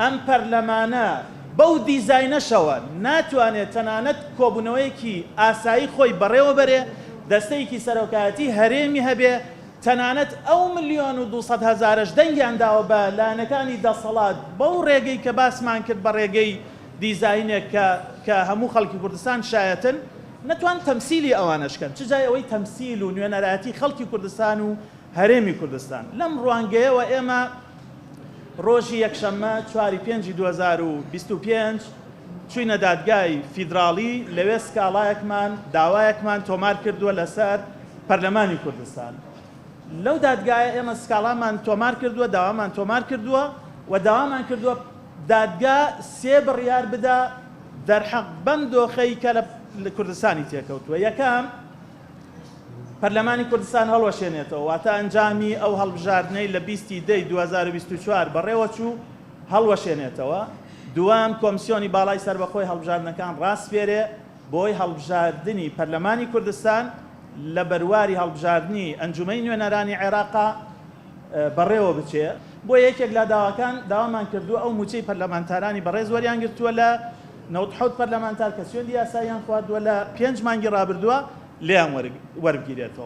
ئەم پەرلەمانە بەو دیزاینەشەوە ناتوانێت تەنانەت کۆبوونەوەیەکی ئاسایی خۆی بەڕێوە بەرێ، دەستەیەکی سەرۆکایەتی هەرێمی هەبێ، تەنانەت ئەو 1,200,000ش دەنگیان داوە بە لایەنەکانی دەسەڵات بەو ڕێگەی کە باسمان کرد بە ڕێگەی دیزاینێک کە هەموو خەڵکی کوردستان شایەتن، نەتوان تەمسیلی ئەوانەشکەن چ جای ئەوەی تەمسیل و نوێنەرایەتی خەڵکی کوردستان و هەرێمی کوردستان. لەم ڕوانگەیەوە ئێمە ڕۆژی یەکشەممە 4/5/2025 چوینە دادگای فیدراڵی، لەوێ سکاڵایەکمان داوایەکمان تۆمار کردووە لەسەر پەرلەمانی کوردستان. لەو دادگایە ئێمە سکاڵامان تۆمار کردووە، داوامان تۆمار کردووە و داوامان کردووە دادگا 3 بڕیار بدا دەرحەق بەم دۆخەی کە لە کوردستانی تێکەوتووە. یەکەم، پەرلەمانی کوردستان هەڵوەشێنێتەوە، واتە ئەنجامی ئەو هەڵبژاردنەی لە 20/10/2024 بەڕێوە چوو هەڵوەشێنێتەوە. دوام، کۆمسیۆنی باڵای سەربەخۆی هەڵبژاردنەکان ڕاستفێرێ بۆی هەڵبژاردنی پەرلەمانی کوردستان لە بەرواری هەڵبژاردنی ئەنجومەی نوێنەرانی عێراقا بەڕێوە بچێ. بۆ یەکێک لە داواکان داوامان کردووە ئەو موچەی پەرلەمانتارانی بەڕێز وەریان گرتووە لە 97 پەرلەمانتار کە سوێندی یاساییان خواردووە لە 5 مانگی ڕابردووە لێیان وەربگیرێتەوە.